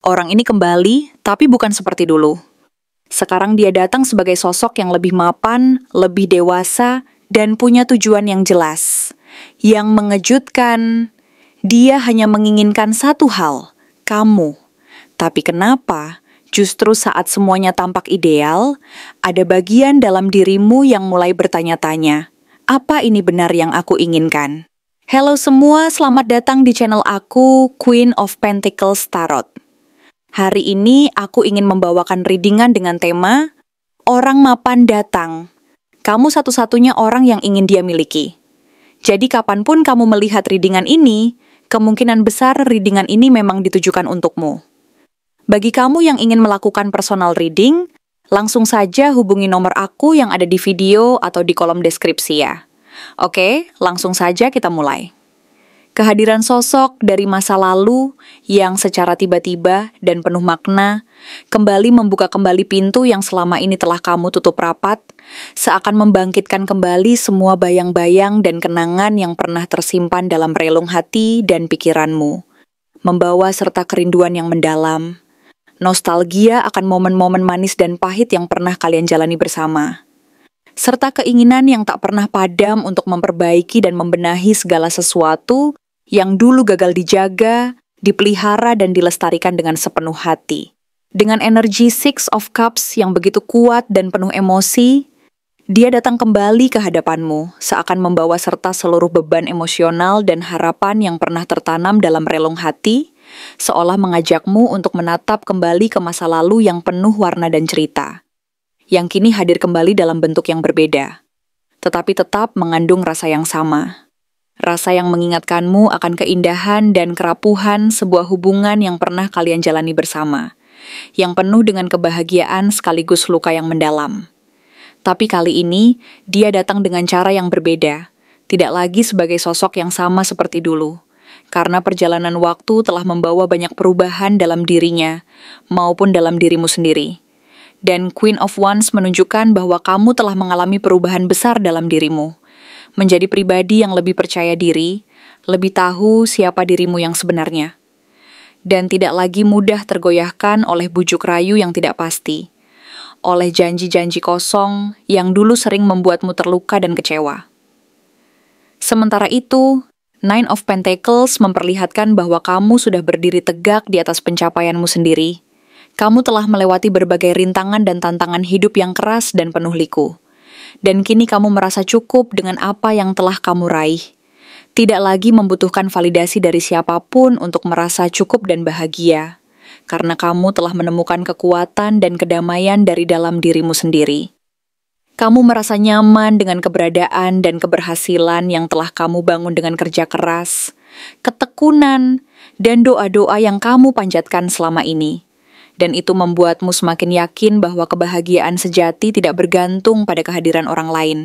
Orang ini kembali, tapi bukan seperti dulu. Sekarang dia datang sebagai sosok yang lebih mapan, lebih dewasa, dan punya tujuan yang jelas. Yang mengejutkan, dia hanya menginginkan satu hal, kamu. Tapi kenapa? Justru saat semuanya tampak ideal, ada bagian dalam dirimu yang mulai bertanya-tanya, apa ini benar yang aku inginkan? Halo semua, selamat datang di channel aku, Queen of Pentacles Tarot. Hari ini aku ingin membawakan readingan dengan tema, Orang Mapan Datang. Kamu satu-satunya orang yang ingin dia miliki. Jadi kapanpun kamu melihat readingan ini, kemungkinan besar readingan ini memang ditujukan untukmu. Bagi kamu yang ingin melakukan personal reading, langsung saja hubungi nomor aku yang ada di video atau di kolom deskripsi ya. Oke, langsung saja kita mulai. Kehadiran sosok dari masa lalu yang secara tiba-tiba dan penuh makna kembali membuka kembali pintu yang selama ini telah kamu tutup rapat, seakan membangkitkan kembali semua bayang-bayang dan kenangan yang pernah tersimpan dalam relung hati dan pikiranmu, membawa serta kerinduan yang mendalam, nostalgia akan momen-momen manis dan pahit yang pernah kalian jalani bersama, serta keinginan yang tak pernah padam untuk memperbaiki dan membenahi segala sesuatu yang dulu gagal dijaga, dipelihara, dan dilestarikan dengan sepenuh hati. Dengan energi Six of Cups yang begitu kuat dan penuh emosi, dia datang kembali ke hadapanmu, seakan membawa serta seluruh beban emosional dan harapan yang pernah tertanam dalam relung hati, seolah mengajakmu untuk menatap kembali ke masa lalu yang penuh warna dan cerita, yang kini hadir kembali dalam bentuk yang berbeda, tetapi tetap mengandung rasa yang sama. Rasa yang mengingatkanmu akan keindahan dan kerapuhan sebuah hubungan yang pernah kalian jalani bersama, yang penuh dengan kebahagiaan sekaligus luka yang mendalam. Tapi kali ini, dia datang dengan cara yang berbeda, tidak lagi sebagai sosok yang sama seperti dulu, karena perjalanan waktu telah membawa banyak perubahan dalam dirinya, maupun dalam dirimu sendiri. Dan Queen of Wands menunjukkan bahwa kamu telah mengalami perubahan besar dalam dirimu, menjadi pribadi yang lebih percaya diri, lebih tahu siapa dirimu yang sebenarnya, dan tidak lagi mudah tergoyahkan oleh bujuk rayu yang tidak pasti, oleh janji-janji kosong yang dulu sering membuatmu terluka dan kecewa. Sementara itu, Nine of Pentacles memperlihatkan bahwa kamu sudah berdiri tegak di atas pencapaianmu sendiri. Kamu telah melewati berbagai rintangan dan tantangan hidup yang keras dan penuh liku. Dan kini kamu merasa cukup dengan apa yang telah kamu raih. Tidak lagi membutuhkan validasi dari siapapun untuk merasa cukup dan bahagia, karena kamu telah menemukan kekuatan dan kedamaian dari dalam dirimu sendiri. Kamu merasa nyaman dengan keberadaan dan keberhasilan yang telah kamu bangun dengan kerja keras, ketekunan, dan doa-doa yang kamu panjatkan selama ini. Dan itu membuatmu semakin yakin bahwa kebahagiaan sejati tidak bergantung pada kehadiran orang lain,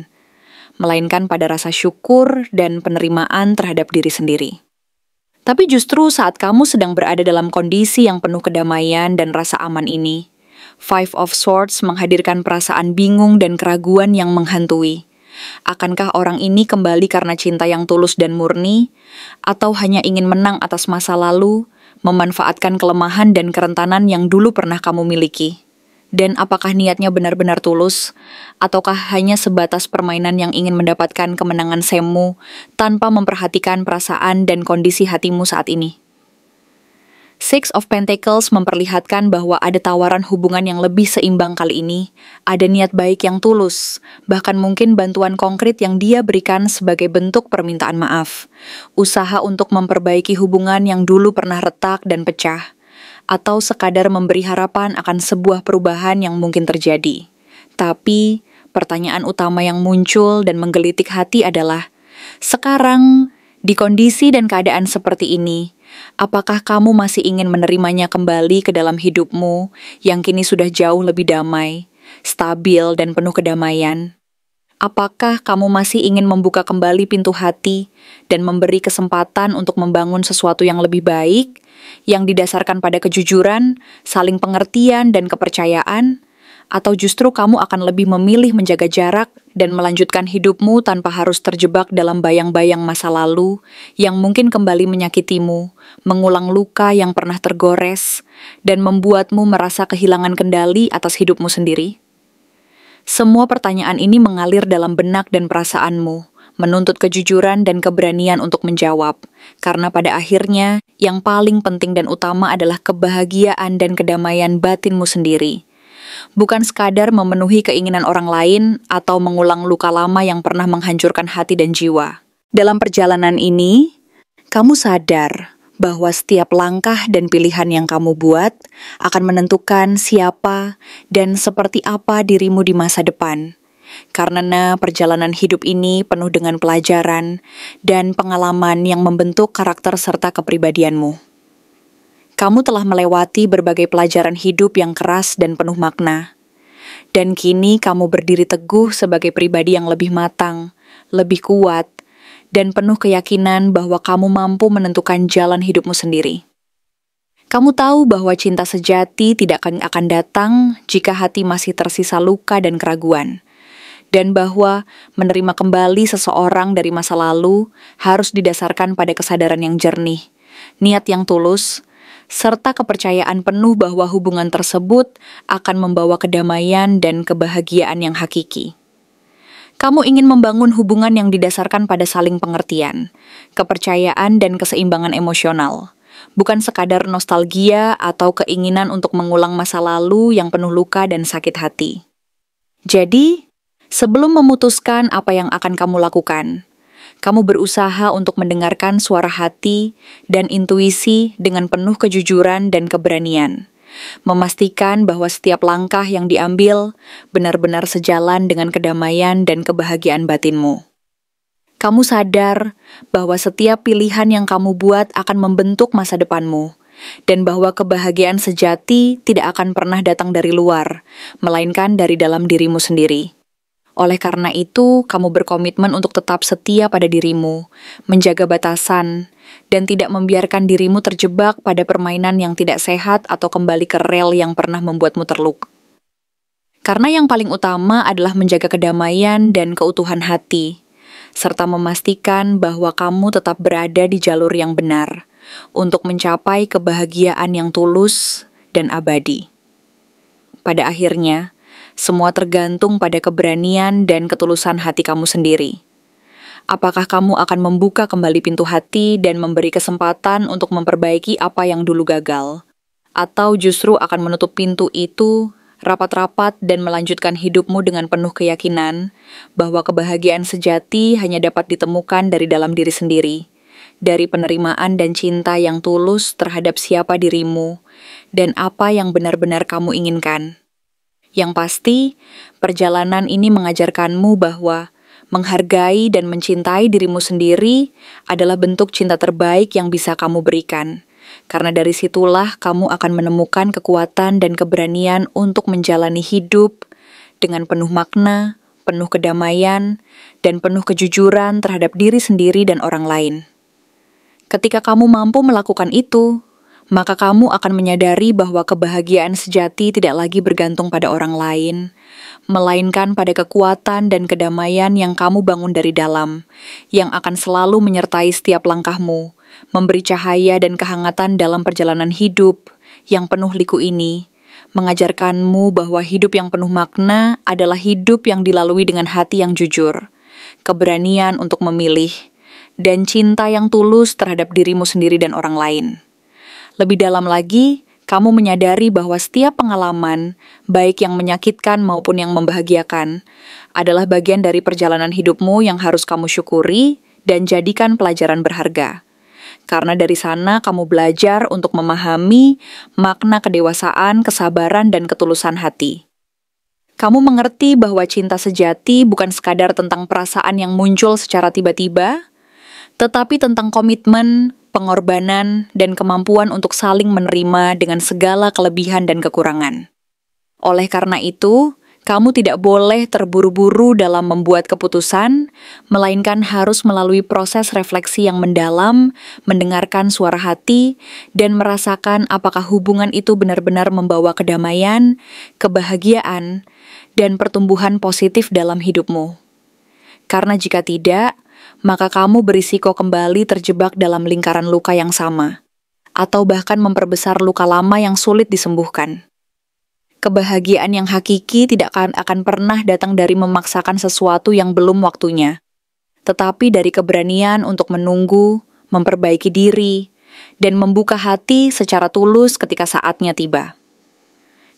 melainkan pada rasa syukur dan penerimaan terhadap diri sendiri. Tapi justru saat kamu sedang berada dalam kondisi yang penuh kedamaian dan rasa aman ini, Five of Swords menghadirkan perasaan bingung dan keraguan yang menghantui. Akankah orang ini kembali karena cinta yang tulus dan murni, atau hanya ingin menang atas masa lalu, memanfaatkan kelemahan dan kerentanan yang dulu pernah kamu miliki? Dan apakah niatnya benar-benar tulus, ataukah hanya sebatas permainan yang ingin mendapatkan kemenangan semu tanpa memperhatikan perasaan dan kondisi hatimu saat ini? Six of Pentacles memperlihatkan bahwa ada tawaran hubungan yang lebih seimbang kali ini, ada niat baik yang tulus, bahkan mungkin bantuan konkret yang dia berikan sebagai bentuk permintaan maaf, usaha untuk memperbaiki hubungan yang dulu pernah retak dan pecah, atau sekadar memberi harapan akan sebuah perubahan yang mungkin terjadi. Tapi, pertanyaan utama yang muncul dan menggelitik hati adalah, sekarang, di kondisi dan keadaan seperti ini, apakah kamu masih ingin menerimanya kembali ke dalam hidupmu yang kini sudah jauh lebih damai, stabil, dan penuh kedamaian? Apakah kamu masih ingin membuka kembali pintu hati dan memberi kesempatan untuk membangun sesuatu yang lebih baik, yang didasarkan pada kejujuran, saling pengertian, dan kepercayaan? Atau justru kamu akan lebih memilih menjaga jarak dan melanjutkan hidupmu tanpa harus terjebak dalam bayang-bayang masa lalu yang mungkin kembali menyakitimu, mengulang luka yang pernah tergores, dan membuatmu merasa kehilangan kendali atas hidupmu sendiri? Semua pertanyaan ini mengalir dalam benak dan perasaanmu, menuntut kejujuran dan keberanian untuk menjawab, karena pada akhirnya yang paling penting dan utama adalah kebahagiaan dan kedamaian batinmu sendiri. Bukan sekadar memenuhi keinginan orang lain atau mengulang luka lama yang pernah menghancurkan hati dan jiwa. Dalam perjalanan ini, kamu sadar bahwa setiap langkah dan pilihan yang kamu buat akan menentukan siapa dan seperti apa dirimu di masa depan. Karena perjalanan hidup ini penuh dengan pelajaran dan pengalaman yang membentuk karakter serta kepribadianmu. Kamu telah melewati berbagai pelajaran hidup yang keras dan penuh makna. Dan kini kamu berdiri teguh sebagai pribadi yang lebih matang, lebih kuat, dan penuh keyakinan bahwa kamu mampu menentukan jalan hidupmu sendiri. Kamu tahu bahwa cinta sejati tidak akan datang jika hati masih tersisa luka dan keraguan. Dan bahwa menerima kembali seseorang dari masa lalu harus didasarkan pada kesadaran yang jernih, niat yang tulus, serta kepercayaan penuh bahwa hubungan tersebut akan membawa kedamaian dan kebahagiaan yang hakiki. Kamu ingin membangun hubungan yang didasarkan pada saling pengertian, kepercayaan dan keseimbangan emosional, bukan sekadar nostalgia atau keinginan untuk mengulang masa lalu yang penuh luka dan sakit hati. Jadi, sebelum memutuskan apa yang akan kamu lakukan, kamu berusaha untuk mendengarkan suara hati dan intuisi dengan penuh kejujuran dan keberanian, memastikan bahwa setiap langkah yang diambil benar-benar sejalan dengan kedamaian dan kebahagiaan batinmu. Kamu sadar bahwa setiap pilihan yang kamu buat akan membentuk masa depanmu, dan bahwa kebahagiaan sejati tidak akan pernah datang dari luar, melainkan dari dalam dirimu sendiri. Oleh karena itu, kamu berkomitmen untuk tetap setia pada dirimu, menjaga batasan, dan tidak membiarkan dirimu terjebak pada permainan yang tidak sehat atau kembali ke rel yang pernah membuatmu terluka. Karena yang paling utama adalah menjaga kedamaian dan keutuhan hati, serta memastikan bahwa kamu tetap berada di jalur yang benar untuk mencapai kebahagiaan yang tulus dan abadi. Pada akhirnya, semua tergantung pada keberanian dan ketulusan hati kamu sendiri. Apakah kamu akan membuka kembali pintu hati dan memberi kesempatan untuk memperbaiki apa yang dulu gagal? Atau justru akan menutup pintu itu rapat-rapat dan melanjutkan hidupmu dengan penuh keyakinan bahwa kebahagiaan sejati hanya dapat ditemukan dari dalam diri sendiri, dari penerimaan dan cinta yang tulus terhadap siapa dirimu dan apa yang benar-benar kamu inginkan. Yang pasti, perjalanan ini mengajarkanmu bahwa menghargai dan mencintai dirimu sendiri adalah bentuk cinta terbaik yang bisa kamu berikan. Karena dari situlah kamu akan menemukan kekuatan dan keberanian untuk menjalani hidup dengan penuh makna, penuh kedamaian, dan penuh kejujuran terhadap diri sendiri dan orang lain. Ketika kamu mampu melakukan itu, maka kamu akan menyadari bahwa kebahagiaan sejati tidak lagi bergantung pada orang lain, melainkan pada kekuatan dan kedamaian yang kamu bangun dari dalam, yang akan selalu menyertai setiap langkahmu, memberi cahaya dan kehangatan dalam perjalanan hidup yang penuh liku ini, mengajarkanmu bahwa hidup yang penuh makna adalah hidup yang dilalui dengan hati yang jujur, keberanian untuk memilih, dan cinta yang tulus terhadap dirimu sendiri dan orang lain. Lebih dalam lagi, kamu menyadari bahwa setiap pengalaman, baik yang menyakitkan maupun yang membahagiakan, adalah bagian dari perjalanan hidupmu yang harus kamu syukuri dan jadikan pelajaran berharga. Karena dari sana kamu belajar untuk memahami makna kedewasaan, kesabaran, dan ketulusan hati. Kamu mengerti bahwa cinta sejati bukan sekadar tentang perasaan yang muncul secara tiba-tiba, tetapi tentang komitmen, pengorbanan, dan kemampuan untuk saling menerima dengan segala kelebihan dan kekurangan. Oleh karena itu, Kamu tidak boleh terburu-buru dalam membuat keputusan, melainkan harus melalui proses refleksi yang mendalam, mendengarkan suara hati, dan merasakan apakah hubungan itu benar-benar membawa kedamaian, kebahagiaan, dan pertumbuhan positif dalam hidupmu. Karena jika tidak, maka kamu berisiko kembali terjebak dalam lingkaran luka yang sama, atau bahkan memperbesar luka lama yang sulit disembuhkan. Kebahagiaan yang hakiki tidak akan pernah datang dari memaksakan sesuatu yang belum waktunya, tetapi dari keberanian untuk menunggu, memperbaiki diri, dan membuka hati secara tulus ketika saatnya tiba.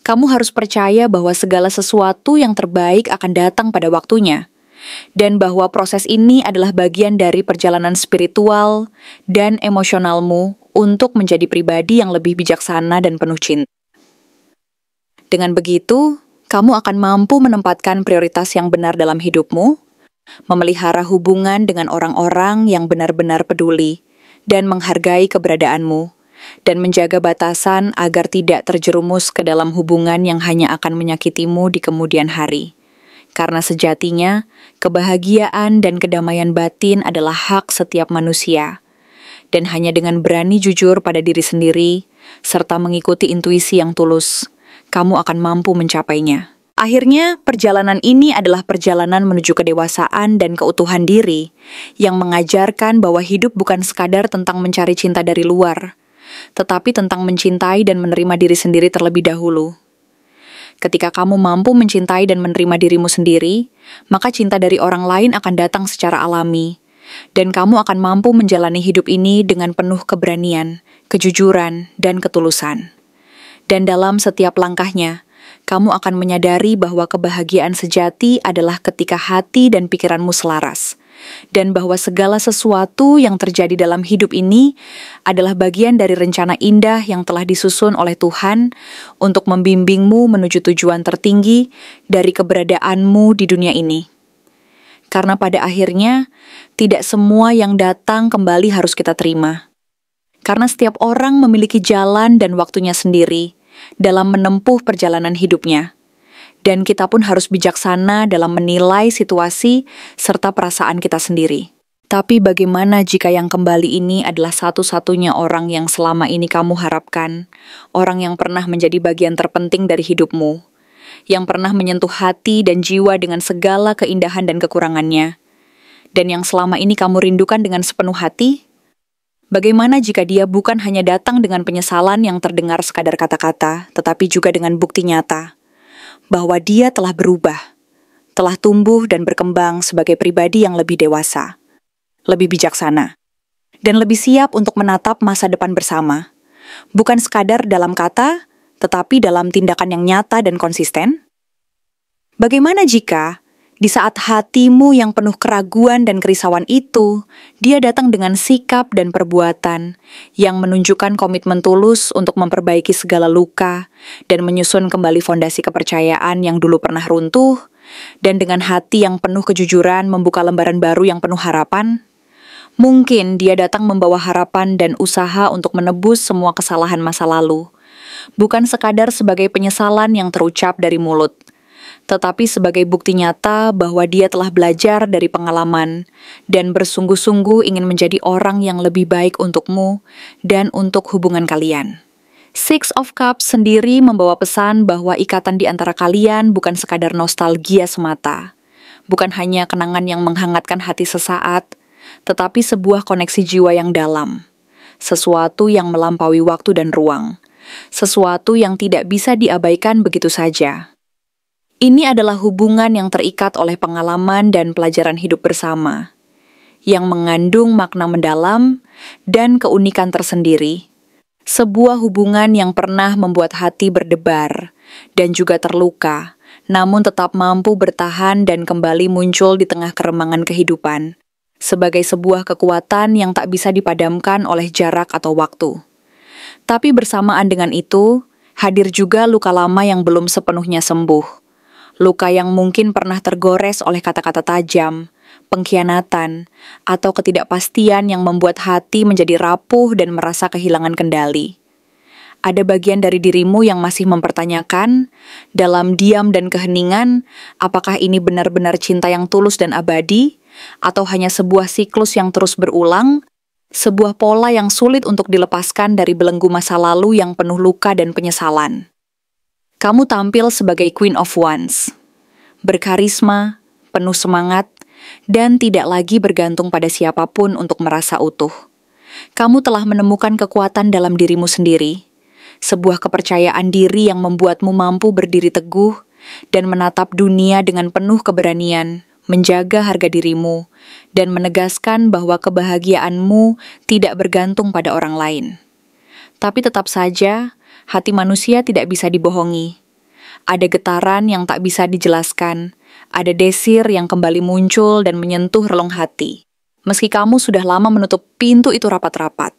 Kamu harus percaya bahwa segala sesuatu yang terbaik akan datang pada waktunya, dan bahwa proses ini adalah bagian dari perjalanan spiritual dan emosionalmu untuk menjadi pribadi yang lebih bijaksana dan penuh cinta. Dengan begitu, kamu akan mampu menempatkan prioritas yang benar dalam hidupmu, memelihara hubungan dengan orang-orang yang benar-benar peduli dan menghargai keberadaanmu, dan menjaga batasan agar tidak terjerumus ke dalam hubungan yang hanya akan menyakitimu di kemudian hari. Karena sejatinya, kebahagiaan dan kedamaian batin adalah hak setiap manusia, dan hanya dengan berani jujur pada diri sendiri, serta mengikuti intuisi yang tulus, kamu akan mampu mencapainya. Akhirnya, perjalanan ini adalah perjalanan menuju kedewasaan dan keutuhan diri yang mengajarkan bahwa hidup bukan sekadar tentang mencari cinta dari luar, tetapi tentang mencintai dan menerima diri sendiri terlebih dahulu. Ketika kamu mampu mencintai dan menerima dirimu sendiri, maka cinta dari orang lain akan datang secara alami, dan kamu akan mampu menjalani hidup ini dengan penuh keberanian, kejujuran, dan ketulusan. Dan dalam setiap langkahnya, kamu akan menyadari bahwa kebahagiaan sejati adalah ketika hati dan pikiranmu selaras, dan bahwa segala sesuatu yang terjadi dalam hidup ini adalah bagian dari rencana indah yang telah disusun oleh Tuhan untuk membimbingmu menuju tujuan tertinggi dari keberadaanmu di dunia ini. Karena pada akhirnya, tidak semua yang datang kembali harus kita terima. Karena setiap orang memiliki jalan dan waktunya sendiri dalam menempuh perjalanan hidupnya. Dan kita pun harus bijaksana dalam menilai situasi serta perasaan kita sendiri. Tapi bagaimana jika yang kembali ini adalah satu-satunya orang yang selama ini kamu harapkan, orang yang pernah menjadi bagian terpenting dari hidupmu, yang pernah menyentuh hati dan jiwa dengan segala keindahan dan kekurangannya, dan yang selama ini kamu rindukan dengan sepenuh hati? Bagaimana jika dia bukan hanya datang dengan penyesalan yang terdengar sekadar kata-kata, tetapi juga dengan bukti nyata bahwa dia telah berubah, telah tumbuh dan berkembang sebagai pribadi yang lebih dewasa, lebih bijaksana, dan lebih siap untuk menatap masa depan bersama, bukan sekadar dalam kata, tetapi dalam tindakan yang nyata dan konsisten? Bagaimana jika di saat hatimu yang penuh keraguan dan kerisauan itu, dia datang dengan sikap dan perbuatan yang menunjukkan komitmen tulus untuk memperbaiki segala luka dan menyusun kembali fondasi kepercayaan yang dulu pernah runtuh, dan dengan hati yang penuh kejujuran membuka lembaran baru yang penuh harapan? Mungkin dia datang membawa harapan dan usaha untuk menebus semua kesalahan masa lalu, bukan sekadar sebagai penyesalan yang terucap dari mulut, tetapi sebagai bukti nyata bahwa dia telah belajar dari pengalaman dan bersungguh-sungguh ingin menjadi orang yang lebih baik untukmu dan untuk hubungan kalian. Six of Cups sendiri membawa pesan bahwa ikatan di antara kalian bukan sekadar nostalgia semata, bukan hanya kenangan yang menghangatkan hati sesaat, tetapi sebuah koneksi jiwa yang dalam, sesuatu yang melampaui waktu dan ruang, sesuatu yang tidak bisa diabaikan begitu saja. Ini adalah hubungan yang terikat oleh pengalaman dan pelajaran hidup bersama, yang mengandung makna mendalam dan keunikan tersendiri. Sebuah hubungan yang pernah membuat hati berdebar dan juga terluka, namun tetap mampu bertahan dan kembali muncul di tengah keremangan kehidupan, sebagai sebuah kekuatan yang tak bisa dipadamkan oleh jarak atau waktu. Tapi bersamaan dengan itu, hadir juga luka lama yang belum sepenuhnya sembuh. Luka yang mungkin pernah tergores oleh kata-kata tajam, pengkhianatan, atau ketidakpastian yang membuat hati menjadi rapuh dan merasa kehilangan kendali. Ada bagian dari dirimu yang masih mempertanyakan, dalam diam dan keheningan, apakah ini benar-benar cinta yang tulus dan abadi, atau hanya sebuah siklus yang terus berulang, sebuah pola yang sulit untuk dilepaskan dari belenggu masa lalu yang penuh luka dan penyesalan. Kamu tampil sebagai Queen of Wands, berkarisma, penuh semangat, dan tidak lagi bergantung pada siapapun untuk merasa utuh. Kamu telah menemukan kekuatan dalam dirimu sendiri, sebuah kepercayaan diri yang membuatmu mampu berdiri teguh dan menatap dunia dengan penuh keberanian, menjaga harga dirimu, dan menegaskan bahwa kebahagiaanmu tidak bergantung pada orang lain. Tapi tetap saja, hati manusia tidak bisa dibohongi. Ada getaran yang tak bisa dijelaskan, ada desir yang kembali muncul dan menyentuh relung hati. Meski kamu sudah lama menutup pintu itu rapat-rapat.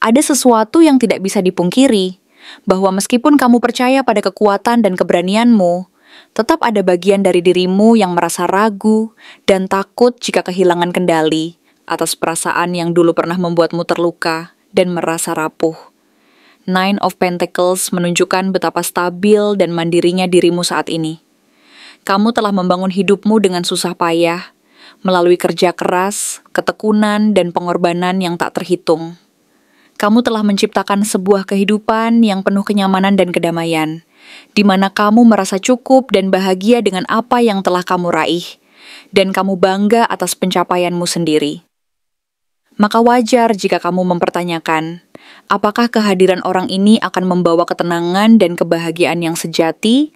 Ada sesuatu yang tidak bisa dipungkiri, bahwa meskipun kamu percaya pada kekuatan dan keberanianmu, tetap ada bagian dari dirimu yang merasa ragu dan takut jika kehilangan kendali atas perasaan yang dulu pernah membuatmu terluka dan merasa rapuh. Nine of Pentacles menunjukkan betapa stabil dan mandirinya dirimu saat ini. Kamu telah membangun hidupmu dengan susah payah, melalui kerja keras, ketekunan, dan pengorbanan yang tak terhitung. Kamu telah menciptakan sebuah kehidupan yang penuh kenyamanan dan kedamaian, di mana kamu merasa cukup dan bahagia dengan apa yang telah kamu raih, dan kamu bangga atas pencapaianmu sendiri. Maka wajar jika kamu mempertanyakan, apakah kehadiran orang ini akan membawa ketenangan dan kebahagiaan yang sejati,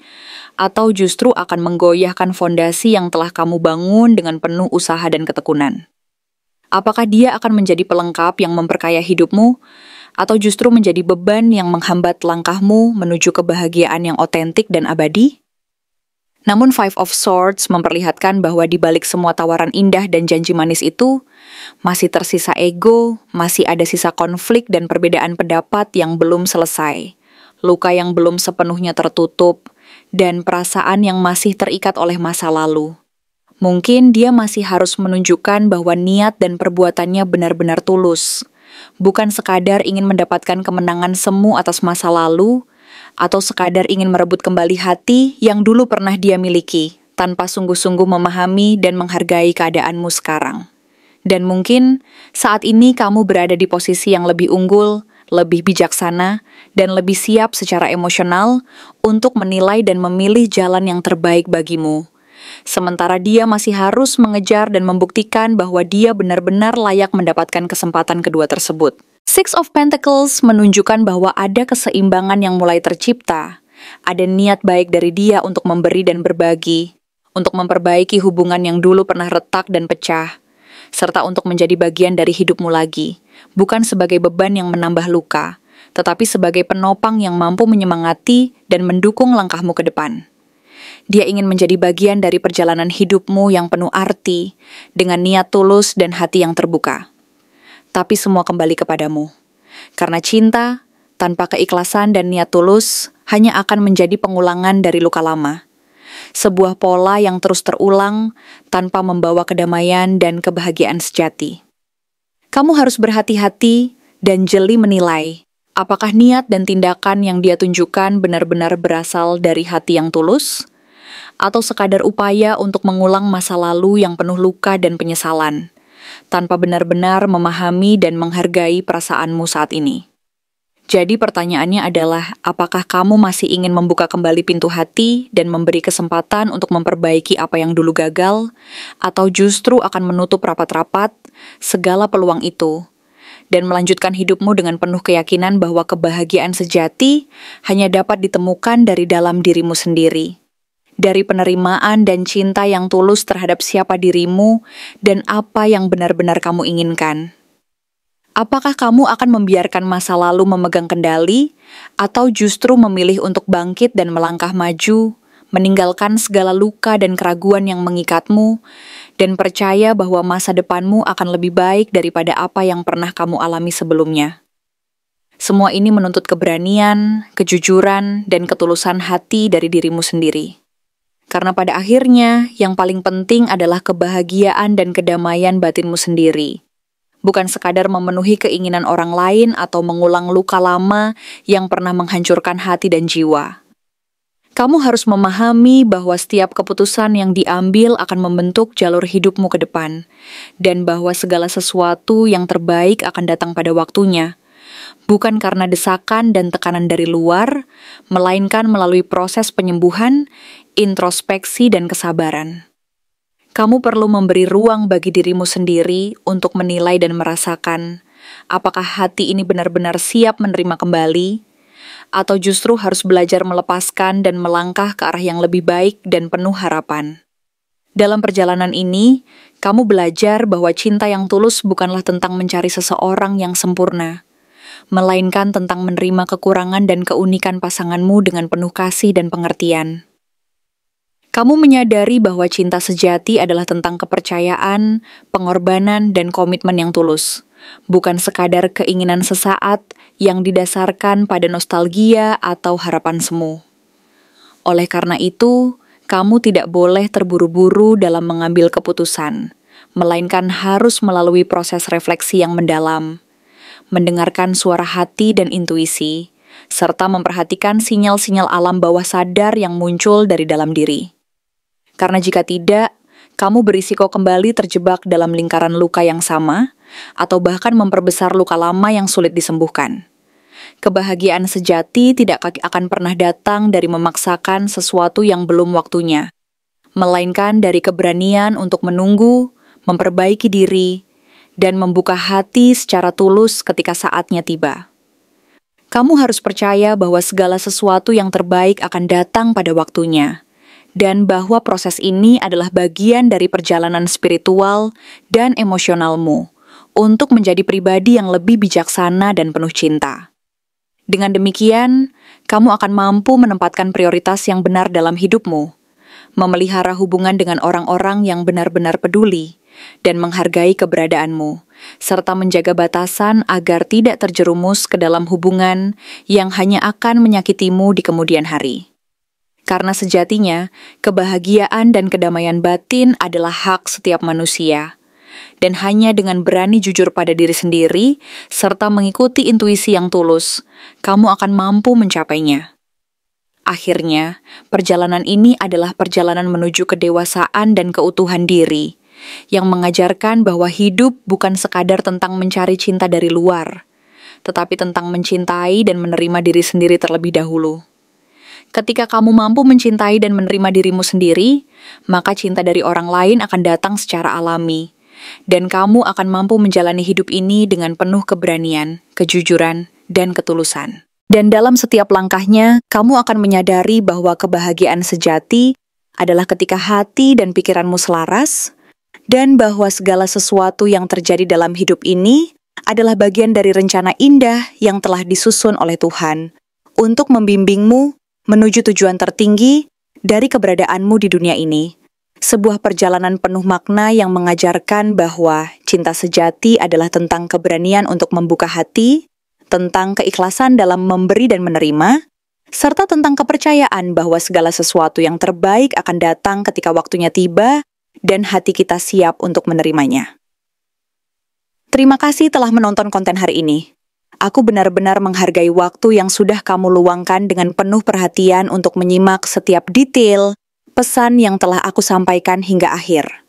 atau justru akan menggoyahkan fondasi yang telah kamu bangun dengan penuh usaha dan ketekunan? Apakah dia akan menjadi pelengkap yang memperkaya hidupmu, atau justru menjadi beban yang menghambat langkahmu menuju kebahagiaan yang otentik dan abadi? Namun Five of Swords memperlihatkan bahwa di balik semua tawaran indah dan janji manis itu, masih tersisa ego, masih ada sisa konflik dan perbedaan pendapat yang belum selesai, luka yang belum sepenuhnya tertutup, dan perasaan yang masih terikat oleh masa lalu. Mungkin dia masih harus menunjukkan bahwa niat dan perbuatannya benar-benar tulus, bukan sekadar ingin mendapatkan kemenangan semu atas masa lalu, atau sekadar ingin merebut kembali hati yang dulu pernah dia miliki, tanpa sungguh-sungguh memahami dan menghargai keadaanmu sekarang. Dan mungkin saat ini kamu berada di posisi yang lebih unggul, lebih bijaksana, dan lebih siap secara emosional untuk menilai dan memilih jalan yang terbaik bagimu. Sementara dia masih harus mengejar dan membuktikan bahwa dia benar-benar layak mendapatkan kesempatan kedua tersebut. Six of Pentacles menunjukkan bahwa ada keseimbangan yang mulai tercipta. Ada niat baik dari dia untuk memberi dan berbagi, untuk memperbaiki hubungan yang dulu pernah retak dan pecah, serta untuk menjadi bagian dari hidupmu lagi, bukan sebagai beban yang menambah luka, tetapi sebagai penopang yang mampu menyemangati dan mendukung langkahmu ke depan. Dia ingin menjadi bagian dari perjalanan hidupmu yang penuh arti, dengan niat tulus dan hati yang terbuka. Tapi semua kembali kepadamu. Karena cinta, tanpa keikhlasan dan niat tulus, hanya akan menjadi pengulangan dari luka lama. Sebuah pola yang terus terulang, tanpa membawa kedamaian dan kebahagiaan sejati. Kamu harus berhati-hati dan jeli menilai, apakah niat dan tindakan yang dia tunjukkan benar-benar berasal dari hati yang tulus, atau sekadar upaya untuk mengulang masa lalu yang penuh luka dan penyesalan, tanpa benar-benar memahami dan menghargai perasaanmu saat ini. Jadi pertanyaannya adalah, apakah kamu masih ingin membuka kembali pintu hati dan memberi kesempatan untuk memperbaiki apa yang dulu gagal, atau justru akan menutup rapat-rapat segala peluang itu, dan melanjutkan hidupmu dengan penuh keyakinan bahwa kebahagiaan sejati hanya dapat ditemukan dari dalam dirimu sendiri, dari penerimaan dan cinta yang tulus terhadap siapa dirimu dan apa yang benar-benar kamu inginkan. Apakah kamu akan membiarkan masa lalu memegang kendali, atau justru memilih untuk bangkit dan melangkah maju, meninggalkan segala luka dan keraguan yang mengikatmu, dan percaya bahwa masa depanmu akan lebih baik daripada apa yang pernah kamu alami sebelumnya? Semua ini menuntut keberanian, kejujuran, dan ketulusan hati dari dirimu sendiri. Karena pada akhirnya, yang paling penting adalah kebahagiaan dan kedamaian batinmu sendiri. bukan sekadar memenuhi keinginan orang lain atau mengulang luka lama yang pernah menghancurkan hati dan jiwa. Kamu harus memahami bahwa setiap keputusan yang diambil akan membentuk jalur hidupmu ke depan, dan bahwa segala sesuatu yang terbaik akan datang pada waktunya, bukan karena desakan dan tekanan dari luar, melainkan melalui proses penyembuhan, introspeksi, dan kesabaran. Kamu perlu memberi ruang bagi dirimu sendiri untuk menilai dan merasakan apakah hati ini benar-benar siap menerima kembali, atau justru harus belajar melepaskan dan melangkah ke arah yang lebih baik dan penuh harapan. Dalam perjalanan ini, kamu belajar bahwa cinta yang tulus bukanlah tentang mencari seseorang yang sempurna, melainkan tentang menerima kekurangan dan keunikan pasanganmu dengan penuh kasih dan pengertian. Kamu menyadari bahwa cinta sejati adalah tentang kepercayaan, pengorbanan, dan komitmen yang tulus, bukan sekadar keinginan sesaat yang didasarkan pada nostalgia atau harapan semu. Oleh karena itu, kamu tidak boleh terburu-buru dalam mengambil keputusan, melainkan harus melalui proses refleksi yang mendalam, mendengarkan suara hati dan intuisi, serta memperhatikan sinyal-sinyal alam bawah sadar yang muncul dari dalam diri. Karena jika tidak, kamu berisiko kembali terjebak dalam lingkaran luka yang sama, atau bahkan memperbesar luka lama yang sulit disembuhkan. Kebahagiaan sejati tidak akan pernah datang dari memaksakan sesuatu yang belum waktunya, melainkan dari keberanian untuk menunggu, memperbaiki diri, dan membuka hati secara tulus ketika saatnya tiba. Kamu harus percaya bahwa segala sesuatu yang terbaik akan datang pada waktunya, dan bahwa proses ini adalah bagian dari perjalanan spiritual dan emosionalmu untuk menjadi pribadi yang lebih bijaksana dan penuh cinta. Dengan demikian, kamu akan mampu menempatkan prioritas yang benar dalam hidupmu, memelihara hubungan dengan orang-orang yang benar-benar peduli, dan menghargai keberadaanmu, serta menjaga batasan agar tidak terjerumus ke dalam hubungan yang hanya akan menyakitimu di kemudian hari. Karena sejatinya, kebahagiaan dan kedamaian batin adalah hak setiap manusia. Dan hanya dengan berani jujur pada diri sendiri, serta mengikuti intuisi yang tulus, kamu akan mampu mencapainya. Akhirnya, perjalanan ini adalah perjalanan menuju kedewasaan dan keutuhan diri, yang mengajarkan bahwa hidup bukan sekadar tentang mencari cinta dari luar, tetapi tentang mencintai dan menerima diri sendiri terlebih dahulu. Ketika kamu mampu mencintai dan menerima dirimu sendiri, maka cinta dari orang lain akan datang secara alami, dan kamu akan mampu menjalani hidup ini dengan penuh keberanian, kejujuran, dan ketulusan. Dan dalam setiap langkahnya, kamu akan menyadari bahwa kebahagiaan sejati adalah ketika hati dan pikiranmu selaras, dan bahwa segala sesuatu yang terjadi dalam hidup ini adalah bagian dari rencana indah yang telah disusun oleh Tuhan untuk membimbingmu menuju tujuan tertinggi dari keberadaanmu di dunia ini. Sebuah perjalanan penuh makna yang mengajarkan bahwa cinta sejati adalah tentang keberanian untuk membuka hati, tentang keikhlasan dalam memberi dan menerima, serta tentang kepercayaan bahwa segala sesuatu yang terbaik akan datang ketika waktunya tiba dan hati kita siap untuk menerimanya. Terima kasih telah menonton konten hari ini. Aku benar-benar menghargai waktu yang sudah kamu luangkan dengan penuh perhatian untuk menyimak setiap detail pesan yang telah aku sampaikan hingga akhir.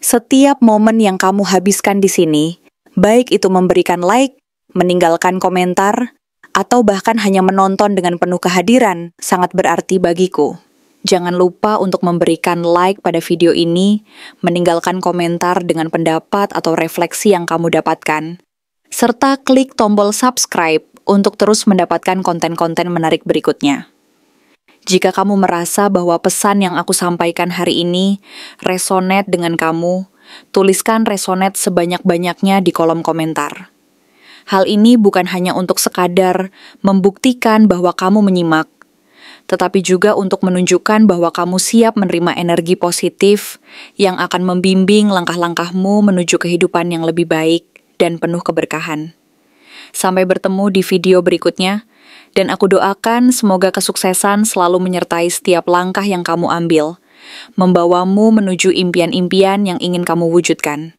Setiap momen yang kamu habiskan di sini, baik itu memberikan like, meninggalkan komentar, atau bahkan hanya menonton dengan penuh kehadiran, sangat berarti bagiku. Jangan lupa untuk memberikan like pada video ini, meninggalkan komentar dengan pendapat atau refleksi yang kamu dapatkan, serta klik tombol subscribe untuk terus mendapatkan konten-konten menarik berikutnya. Jika kamu merasa bahwa pesan yang aku sampaikan hari ini resonate dengan kamu, tuliskan resonate sebanyak-banyaknya di kolom komentar. Hal ini bukan hanya untuk sekadar membuktikan bahwa kamu menyimak, tetapi juga untuk menunjukkan bahwa kamu siap menerima energi positif yang akan membimbing langkah-langkahmu menuju kehidupan yang lebih baik dan penuh keberkahan. Sampai bertemu di video berikutnya, dan aku doakan semoga kesuksesan selalu menyertai setiap langkah yang kamu ambil, membawamu menuju impian-impian yang ingin kamu wujudkan.